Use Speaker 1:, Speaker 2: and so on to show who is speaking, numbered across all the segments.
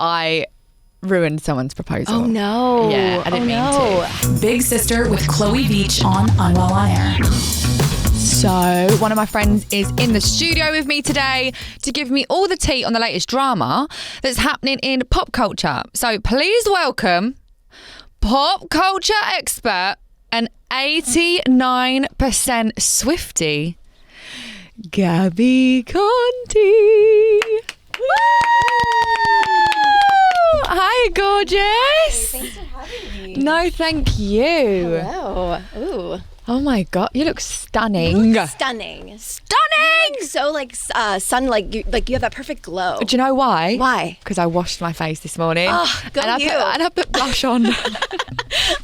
Speaker 1: I ruined someone's proposal.
Speaker 2: Oh no.
Speaker 1: Yeah, I didn't mean to.
Speaker 3: Big Sister with Chloe Veitch on Unwell On Air.
Speaker 1: So, one of my friends is in the studio with me today to give me all the tea on the latest drama that's happening in pop culture. So, please welcome pop culture expert and 89% Swiftie, Gabi Conti. Hi, gorgeous.
Speaker 2: Thanks for having me.
Speaker 1: No, thank you.
Speaker 2: Hello. Ooh.
Speaker 1: Oh my God, you look stunning.
Speaker 2: Stunning.
Speaker 1: Stunning!
Speaker 2: So like sun, like you have that perfect glow.
Speaker 1: Do you know why?
Speaker 2: Why?
Speaker 1: Because I washed my face this morning.
Speaker 2: Oh, go
Speaker 1: and
Speaker 2: you.
Speaker 1: I put blush on.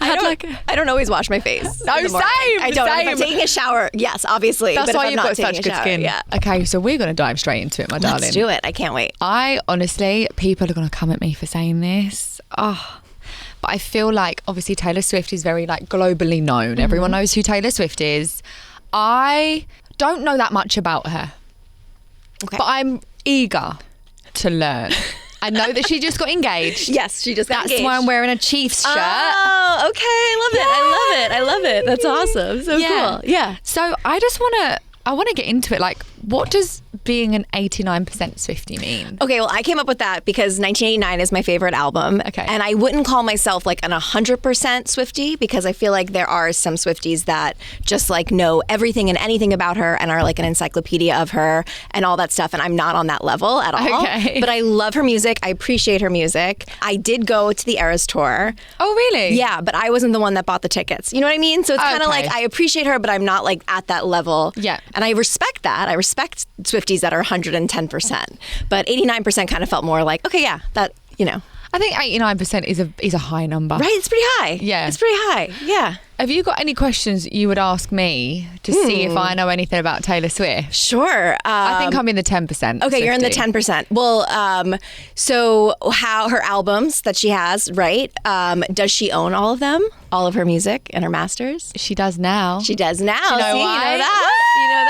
Speaker 2: I don't always wash my face.
Speaker 1: No,
Speaker 2: in the morning.
Speaker 1: same.
Speaker 2: I don't. If
Speaker 1: Same.
Speaker 2: I'm taking a shower, yes, obviously.
Speaker 1: That's
Speaker 2: but
Speaker 1: why
Speaker 2: if I'm
Speaker 1: you've
Speaker 2: not
Speaker 1: got
Speaker 2: taking
Speaker 1: such
Speaker 2: a
Speaker 1: good
Speaker 2: shower,
Speaker 1: skin.
Speaker 2: Yeah.
Speaker 1: Okay, so we're going to dive straight into it, my darling.
Speaker 2: Let's do it. I can't wait.
Speaker 1: I honestly, people are going to come at me for saying this. But I feel like obviously Taylor Swift is very like globally known. Mm-hmm. Everyone knows who Taylor Swift is. I don't know that much about her.
Speaker 2: Okay.
Speaker 1: But I'm eager to learn. I know that she just got engaged.
Speaker 2: Yes, she just got engaged.
Speaker 1: That's why I'm wearing a Chiefs shirt.
Speaker 2: Oh, okay. I love it. That's awesome. So cool. Yeah.
Speaker 1: So I want to get into it. Like, what does being an 89% Swiftie mean?
Speaker 2: Okay, well, I came up with that because 1989 is my favorite album.
Speaker 1: Okay.
Speaker 2: And I wouldn't call myself like an 100% Swiftie because I feel like there are some Swifties that just like know everything and anything about her and are like an encyclopedia of her and all that stuff. And I'm not on that level at all.
Speaker 1: Okay.
Speaker 2: But I love her music. I appreciate her music. I did go to the Eras tour.
Speaker 1: Oh, really?
Speaker 2: Yeah, but I wasn't the one that bought the tickets. You know what I mean? So it's kind of
Speaker 1: Okay.
Speaker 2: like I appreciate her, but I'm not like at that level.
Speaker 1: Yeah.
Speaker 2: And I respect that. I respect Swifties that are 110%. But 89% kind of felt more like, okay, yeah, that, you know.
Speaker 1: I think 89% is a high number.
Speaker 2: Right? It's pretty high.
Speaker 1: Yeah.
Speaker 2: It's pretty high. Yeah.
Speaker 1: Have you got any questions you would ask me to see if I know anything about Taylor Swift?
Speaker 2: Sure.
Speaker 1: I think I'm in the 10%.
Speaker 2: Okay, you're in the 10%. Well, so how her albums that she has, right? Does she own all of them? All of her music and her masters?
Speaker 1: She does now.
Speaker 2: She does now.
Speaker 1: Do you know
Speaker 2: See,
Speaker 1: why?
Speaker 2: you know that. You know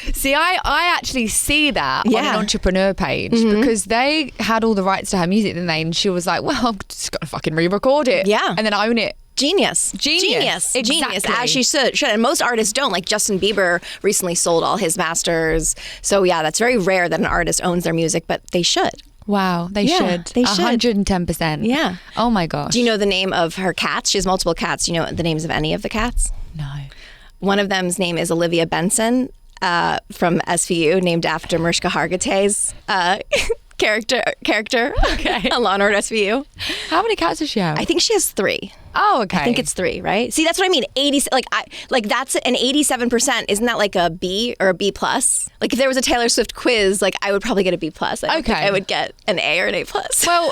Speaker 2: that.
Speaker 1: See, I actually see that on
Speaker 2: Yeah.
Speaker 1: an entrepreneur page because they had all the rights to her music, didn't they? And she was like, well, I'm just going to fucking re-record it.
Speaker 2: Yeah.
Speaker 1: And then own it.
Speaker 2: Genius.
Speaker 1: Exactly.
Speaker 2: As she should. And most artists don't. Like Justin Bieber recently sold all his masters. So yeah, that's very rare that an artist owns their music, but they should.
Speaker 1: Wow, they should.
Speaker 2: They should.
Speaker 1: 110%.
Speaker 2: Yeah.
Speaker 1: Oh my gosh.
Speaker 2: Do you know the name of her cats? She has multiple cats. Do you know the names of any of the cats?
Speaker 1: No.
Speaker 2: One of them's name is Olivia Benson from SVU, named after Mariska Hargitay's character on Law & Order SVU.
Speaker 1: How many cats does she have?
Speaker 2: I think she has 3.
Speaker 1: Oh, okay.
Speaker 2: I think it's 3, right? See, that's what I mean. 80, like that's an 87%. Isn't that like a B or a B plus? Like if there was a Taylor Swift quiz, like I would probably get a B plus. I don't think I would get an A or an A plus.
Speaker 1: Well,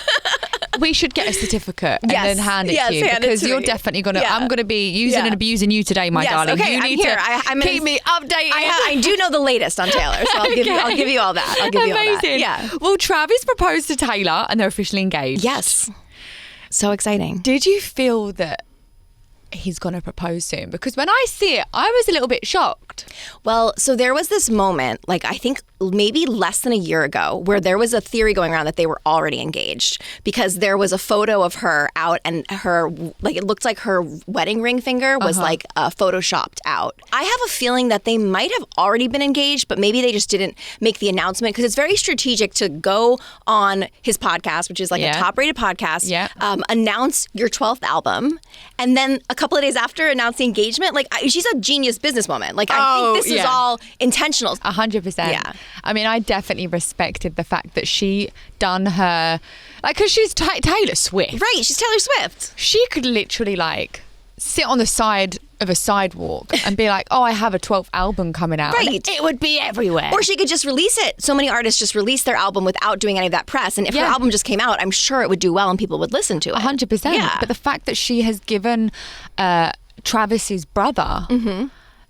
Speaker 1: we should get a certificate and then hand it to you because you're definitely gonna.
Speaker 2: Yeah.
Speaker 1: I'm gonna be using and abusing you today, my darling.
Speaker 2: Okay,
Speaker 1: you
Speaker 2: I'm
Speaker 1: need
Speaker 2: here.
Speaker 1: to keep me updated.
Speaker 2: I do know the latest on Taylor, so I'll give you all that. I'll give you all that.
Speaker 1: Amazing.
Speaker 2: Yeah.
Speaker 1: Well, Travis proposed to Taylor and they're officially engaged.
Speaker 2: Yes. So exciting.
Speaker 1: Did you feel that he's going to propose soon? Because when I see it, I was a little bit shocked.
Speaker 2: Well, so there was this moment, like I think maybe less than a year ago, where there was a theory going around that they were already engaged because there was a photo of her out and her, like it looked like her wedding ring finger was like photoshopped out. I have a feeling that they might have already been engaged, but maybe they just didn't make the announcement because it's very strategic to go on his podcast, which is like a top-rated podcast, announce your 12th album, and then a couple of days after announce the engagement. Like she's a genius businesswoman. Like I think this is all intentional.
Speaker 1: 100%.
Speaker 2: Yeah.
Speaker 1: I mean, I definitely respected the fact that she done her, like, because she's Taylor Swift.
Speaker 2: Right, she's Taylor Swift.
Speaker 1: She could literally like sit on the side of a sidewalk and be like, oh, I have a 12th album coming out.
Speaker 2: Right.
Speaker 1: And it would be everywhere.
Speaker 2: Or she could just release it. So many artists just release their album without doing any of that press. And if her album just came out, I'm sure it would do well and people would listen to it.
Speaker 1: 100%.
Speaker 2: Yeah.
Speaker 1: But the fact that she has given Travis's brother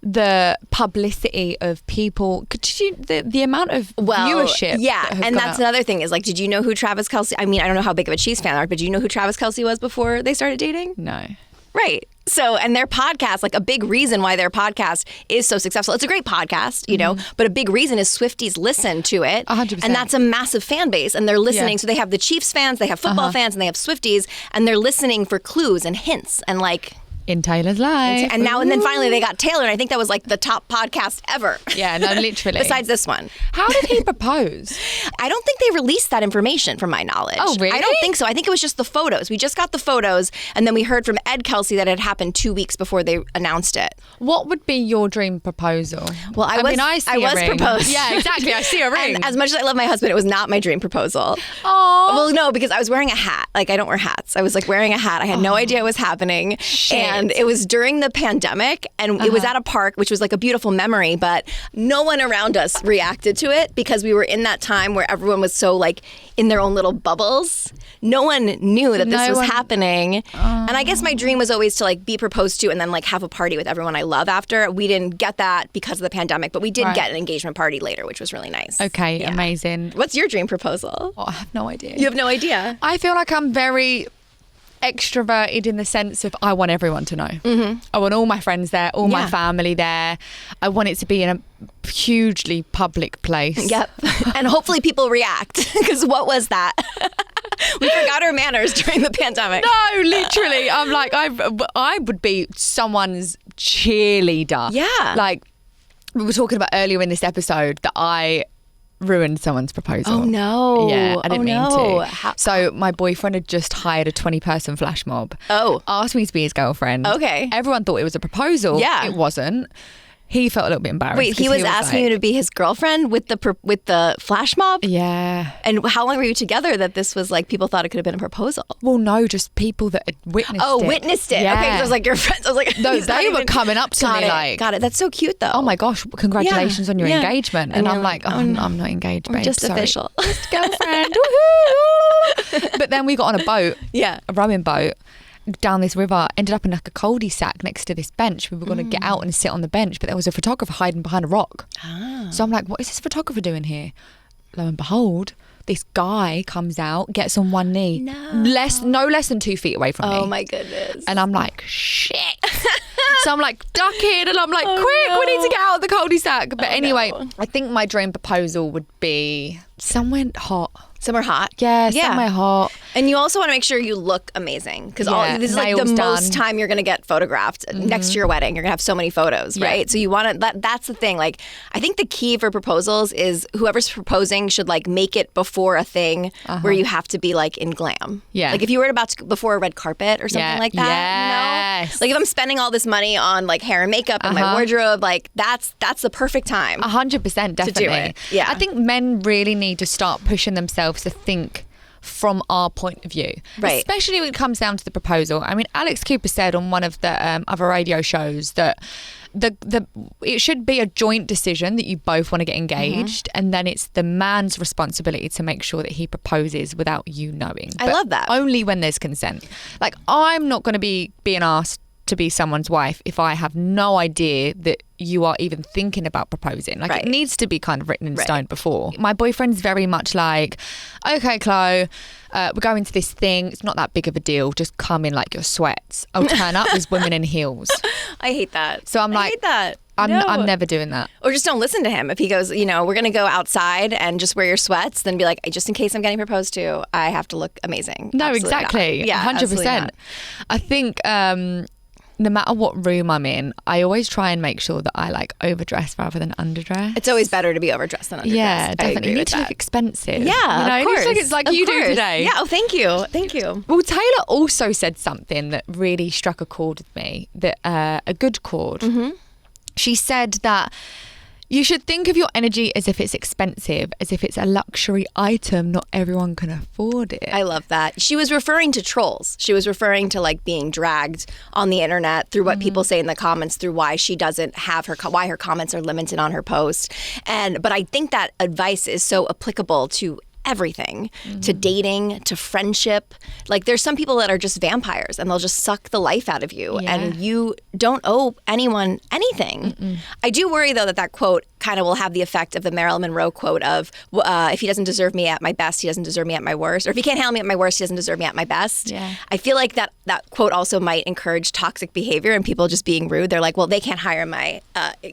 Speaker 1: the publicity of people, the amount of viewership.
Speaker 2: Yeah,
Speaker 1: that has
Speaker 2: and
Speaker 1: gone
Speaker 2: that's
Speaker 1: up.
Speaker 2: another thing is like, did you know who Travis Kelce? I mean, I don't know how big of a Chiefs fan are, but do you know who Travis Kelce was before they started dating?
Speaker 1: No.
Speaker 2: Right. So, and their podcast, like a big reason why their podcast is so successful. It's a great podcast, you know, but a big reason is Swifties listen to it.
Speaker 1: 100%.
Speaker 2: And that's a massive fan base. And they're listening.
Speaker 1: Yeah.
Speaker 2: So they have the Chiefs fans, they have football fans, and they have Swifties. And they're listening for clues and hints and like...
Speaker 1: In Taylor's life.
Speaker 2: And now, and then finally they got Taylor. And I think that was like the top podcast ever.
Speaker 1: Yeah, no, literally.
Speaker 2: Besides this one.
Speaker 1: How did he propose?
Speaker 2: I don't think they released that information from my knowledge.
Speaker 1: Oh, really?
Speaker 2: I don't think so. I think it was just the photos. We just got the photos, and then we heard from Ed Kelce that it happened 2 weeks before they announced it.
Speaker 1: What would be your dream proposal?
Speaker 2: Well, I was proposed.
Speaker 1: Yeah, exactly. I see a ring.
Speaker 2: And as much as I love my husband, it was not my dream proposal.
Speaker 1: Oh.
Speaker 2: Well, no, because I was wearing a hat. Like, I don't wear hats. I was like wearing a hat. I had no idea it was happening.
Speaker 1: Shit.
Speaker 2: And it was during the pandemic, and it was at a park, which was like a beautiful memory, but no one around us reacted to it because we were in that time where everyone was so like in their own little bubbles. No one knew that this was happening. And I guess my dream was always to like be proposed to and then like have a party with everyone I love after. We didn't get that because of the pandemic, but we did get an engagement party later, which was really nice.
Speaker 1: Okay, amazing.
Speaker 2: What's your dream proposal?
Speaker 1: Oh, I have no idea.
Speaker 2: You have no idea?
Speaker 1: I feel like I'm very extroverted in the sense of I want everyone to know. I want all my friends there, all my family there. I want it to be in a hugely public place.
Speaker 2: Yep. And hopefully people react, because what was that? We forgot our manners during the pandemic.
Speaker 1: No, literally. I'm like, I would be someone's cheerleader.
Speaker 2: Yeah.
Speaker 1: Like we were talking about earlier in this episode that I ruined someone's proposal.
Speaker 2: Oh no.
Speaker 1: Yeah, I didn't mean to.
Speaker 2: How-
Speaker 1: So my boyfriend had just hired a 20-person flash mob.
Speaker 2: Oh.
Speaker 1: Asked me to be his girlfriend.
Speaker 2: Okay.
Speaker 1: Everyone thought it was a proposal.
Speaker 2: Yeah.
Speaker 1: It wasn't. He felt a little bit embarrassed.
Speaker 2: Wait, he was asking you to be his girlfriend with the flash mob?
Speaker 1: Yeah.
Speaker 2: And how long were you together that this was like people thought it could have been a proposal?
Speaker 1: Well, no, just people that had witnessed it.
Speaker 2: Oh, witnessed it.
Speaker 1: Yeah.
Speaker 2: Okay, so I was like your friends. I was like,
Speaker 1: No,
Speaker 2: he's not
Speaker 1: they were
Speaker 2: even-
Speaker 1: coming up to
Speaker 2: Got
Speaker 1: me
Speaker 2: it,
Speaker 1: like,
Speaker 2: got it. That's so cute though.
Speaker 1: oh my gosh, congratulations on your
Speaker 2: Yeah.
Speaker 1: engagement.
Speaker 2: And
Speaker 1: And I'm
Speaker 2: you're
Speaker 1: like,
Speaker 2: like,
Speaker 1: oh,
Speaker 2: oh, no.
Speaker 1: I'm not engaged,
Speaker 2: We're
Speaker 1: babe.
Speaker 2: just
Speaker 1: Sorry.
Speaker 2: official.
Speaker 1: Just girlfriend. Woohoo. But then we got on a boat,
Speaker 2: Yeah.
Speaker 1: a rowing boat, down this river, ended up in like a cul-de-sac next to this bench. We were going to get out and sit on the bench, but there was a photographer hiding behind a rock. So I'm like, what is this photographer doing here? Lo and behold, this guy comes out, gets on one knee, no less than 2 feet away from me.
Speaker 2: Oh my goodness.
Speaker 1: And I'm like, shit. So I'm like ducking and I'm like, quick, we need to get out of the cul-de-sac. But anyway, I think my dream proposal would be somewhere hot.
Speaker 2: Somewhere hot.
Speaker 1: Yeah, somewhere hot.
Speaker 2: And you also want to make sure you look amazing, because
Speaker 1: Yeah,
Speaker 2: this is like the
Speaker 1: nails done.
Speaker 2: most time you're going to get photographed next to your wedding. You're going to have so many photos,
Speaker 1: Yeah.
Speaker 2: right? So you want to, that's the thing. Like, I think the key for proposals is whoever's proposing should like make it before a thing where you have to be like in glam.
Speaker 1: Yeah.
Speaker 2: Like if you were about to, before a red carpet or something
Speaker 1: Yeah.
Speaker 2: like that.
Speaker 1: Yes.
Speaker 2: You know? Like if I'm spending all this money on like hair and makeup and my wardrobe, like that's the perfect time.
Speaker 1: 100%, definitely.
Speaker 2: do it. Yeah.
Speaker 1: I think men really need to start pushing themselves to think from our point of view,
Speaker 2: Right.
Speaker 1: especially when it comes down to the proposal. I mean, Alex Cooper said on one of the other radio shows that it should be a joint decision that you both want to get engaged, and then it's the man's responsibility to make sure that he proposes without you knowing.
Speaker 2: I love that.
Speaker 1: Only when there's consent. Like, I'm not going to be being asked to be someone's wife if I have no idea that you are even thinking about proposing. Like,
Speaker 2: Right.
Speaker 1: it needs to be kind of written in stone before. My boyfriend's very much like, okay, Chloe, we're going to this thing. It's not that big of a deal. Just come in like your sweats. I'll turn up as women in heels.
Speaker 2: I hate that.
Speaker 1: So I'm
Speaker 2: I
Speaker 1: like,
Speaker 2: hate that.
Speaker 1: I'm
Speaker 2: No.
Speaker 1: never doing that.
Speaker 2: Or just don't listen to him. If he goes, you know, we're going to go outside and just wear your sweats, then be like, just in case I'm getting proposed to, I have to look amazing.
Speaker 1: No,
Speaker 2: Absolutely
Speaker 1: exactly.
Speaker 2: not. Yeah,
Speaker 1: 100%. I think no matter what room I'm in, I always try and make sure that I like overdress rather than underdress.
Speaker 2: It's always better to be overdressed than underdressed.
Speaker 1: Yeah,
Speaker 2: I
Speaker 1: definitely.
Speaker 2: agree
Speaker 1: You need
Speaker 2: with
Speaker 1: to look
Speaker 2: that.
Speaker 1: expensive.
Speaker 2: Yeah,
Speaker 1: you know,
Speaker 2: of
Speaker 1: it
Speaker 2: course.
Speaker 1: looks like it's like
Speaker 2: Of
Speaker 1: you do
Speaker 2: course.
Speaker 1: today.
Speaker 2: Yeah, oh, thank you. Thank you.
Speaker 1: Well, Taylor also said something that really struck a chord with me, that a good chord.
Speaker 2: Mm-hmm.
Speaker 1: She said that you should think of your energy as if it's expensive, as if it's a luxury item. Not everyone can afford it.
Speaker 2: I love that. She was referring to trolls. She was referring to like being dragged on the internet through what people say in the comments, through why she doesn't have why her comments are limited on her post. But I think that advice is so applicable to everything, to dating, to friendship. Like there's some people that are just vampires and they'll just suck the life out of you,
Speaker 1: Yeah.
Speaker 2: and you don't owe anyone anything. I do worry though that quote kind of will have the effect of the Marilyn Monroe quote of, if he doesn't deserve me at my best, he doesn't deserve me at my worst. Or if he can't handle me at my worst, he doesn't deserve me at my best.
Speaker 1: Yeah.
Speaker 2: I feel like that quote also might encourage toxic behavior and people just being rude. They're like, well, they can't hire my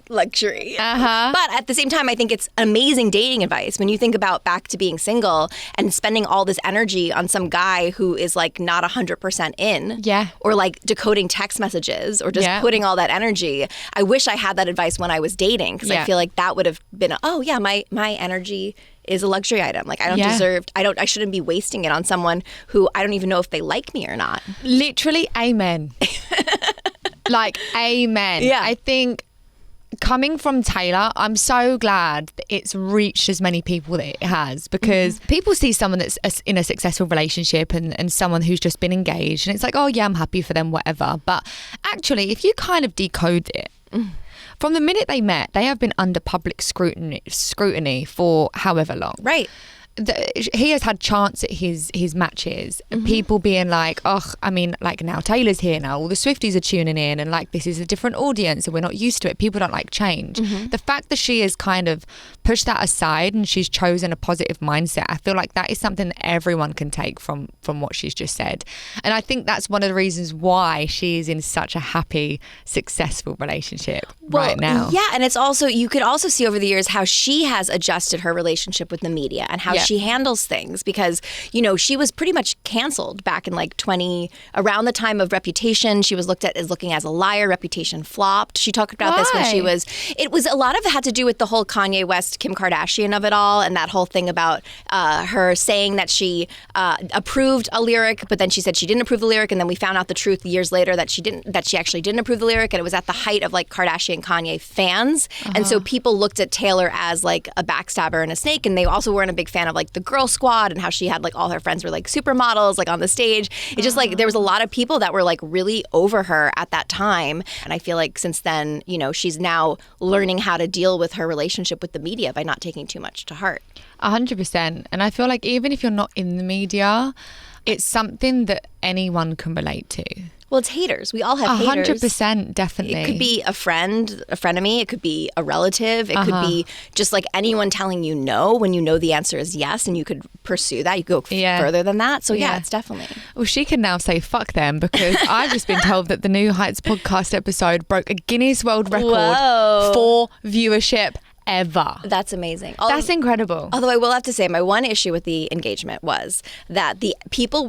Speaker 2: luxury. But at the same time, I think it's amazing dating advice. When you think about back to being single and spending all this energy on some guy who is like not 100% in.
Speaker 1: Yeah.
Speaker 2: Or like decoding text messages or just putting all that energy. I wish I had that advice when I was dating because I feel like that would have been, my energy is a luxury item. Like I shouldn't be wasting it on someone who I don't even know if they like me or not.
Speaker 1: Literally, amen. Like, amen.
Speaker 2: Yeah.
Speaker 1: I think coming from Taylor, I'm so glad that it's reached as many people that it has, because people see someone that's in a successful relationship and someone who's just been engaged and it's like, oh yeah, I'm happy for them, whatever. But actually, if you kind of decode it, from the minute they met, they have been under public scrutiny for however long.
Speaker 2: Right.
Speaker 1: He has had chance at his matches, people being like, now Taylor's here now, all the Swifties are tuning in and like this is a different audience and we're not used to it, people don't like change. The fact that she has kind of pushed that aside and she's chosen a positive mindset, I feel like that is something that everyone can take from what she's just said. And I think that's one of the reasons why she is in such a happy, successful relationship right now.
Speaker 2: Yeah, and it's also, you could also see over the years how she has adjusted her relationship with the media and how she handles things, because she was pretty much canceled back in like around the time of Reputation. She was looked at as looking as a liar. Reputation flopped. She talked about this when it was a lot of it had to do with the whole Kanye West, Kim Kardashian of it all, and that whole thing about her saying that she approved a lyric, but then she said she didn't approve the lyric, and then we found out the truth years later that she actually didn't approve the lyric, and it was at the height of like Kardashian Kanye fans, and so people looked at Taylor as like a backstabber and a snake, and they also weren't a big fan of like the Girl Squad and how she had like all her friends were like supermodels like on the stage. It just like there was a lot of people that were like really over her at that time, and I feel like since then she's now learning how to deal with her relationship with the media by not taking too much to heart.
Speaker 1: 100%. And I feel like even if you're not in the media, it's something that anyone can relate to.
Speaker 2: Well, it's haters. We all have haters.
Speaker 1: 100%, definitely.
Speaker 2: It could be a frenemy. It could be a relative. It could be just like anyone telling you no when you know the answer is yes, and you could pursue that. You go further than that. So yeah, it's definitely.
Speaker 1: Well, she can now say fuck them, because I've just been told that the New Heights podcast episode broke a Guinness World Record for viewership ever.
Speaker 2: That's amazing.
Speaker 1: That's incredible.
Speaker 2: Although I will have to say, my one issue with the engagement was that the people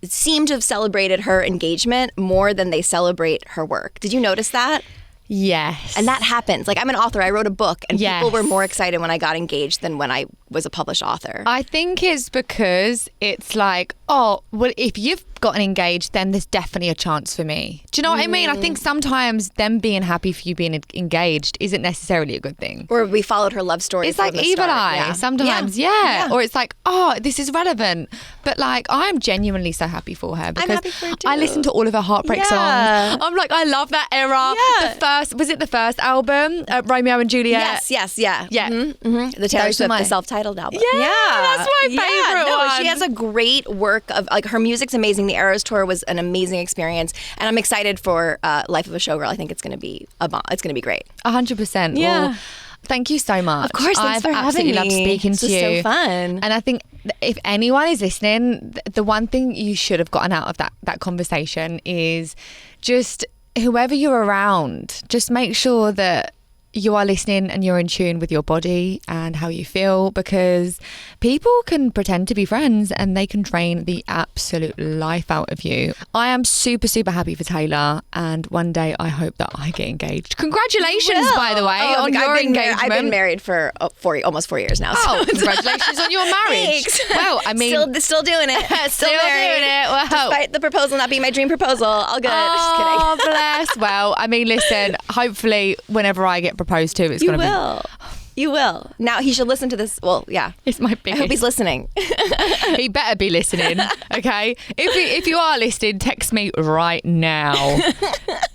Speaker 2: seemed to have celebrated her engagement more than they celebrate her work. Did you notice that?
Speaker 1: Yes.
Speaker 2: And that happens. Like, I'm an author. I wrote a book, and people were more excited when I got engaged than when I was a published author.
Speaker 1: I think it's because it's like, oh, well, if you've gotten engaged, then there's definitely a chance for me. Do you know what I mean? I think sometimes them being happy for you being engaged isn't necessarily a good thing.
Speaker 2: Or we followed her love story.
Speaker 1: It's like Evil Eye sometimes, Or it's like, oh, this is relevant. But like, I'm genuinely so happy for her, because
Speaker 2: I'm happy for her too.
Speaker 1: I listened to all of her heartbreak songs. I'm like, I love that era. Was it the first album, Romeo and Juliet?
Speaker 2: Yes. The Taylor Swift, the self-titled album.
Speaker 1: Yeah, that's my favorite one.
Speaker 2: She has a great work of, like, her music's amazing. The Eras tour was an amazing experience, and I'm excited for Life of a Showgirl. I think it's going to be it's going to be great.
Speaker 1: 100%.
Speaker 2: Yeah.
Speaker 1: Well, thank you so much.
Speaker 2: Of course, thanks for having me.
Speaker 1: I've absolutely loved speaking to you.
Speaker 2: This is so fun.
Speaker 1: And I think if anyone is listening, the one thing you should have gotten out of that conversation is just whoever you're around, just make sure that you are listening and you're in tune with your body and how you feel, because people can pretend to be friends and they can drain the absolute life out of you. I am super, super happy for Taylor, and one day I hope that I get engaged. Congratulations, by the way, on your engagement.
Speaker 2: I've been married for almost 4 years now. So.
Speaker 1: Congratulations on your marriage.
Speaker 2: Thanks.
Speaker 1: Well, I mean,
Speaker 2: still doing it. Still
Speaker 1: doing it. Wow.
Speaker 2: Despite the proposal not being my dream proposal, all good. Just kidding.
Speaker 1: Oh, bless. Well, I mean, listen, hopefully whenever I get proposed to, it's going to be...
Speaker 2: You will. Now he should listen to this. Well, yeah.
Speaker 1: It's my biggest.
Speaker 2: I hope he's listening.
Speaker 1: He better be listening, okay? If you are listening, text me right now.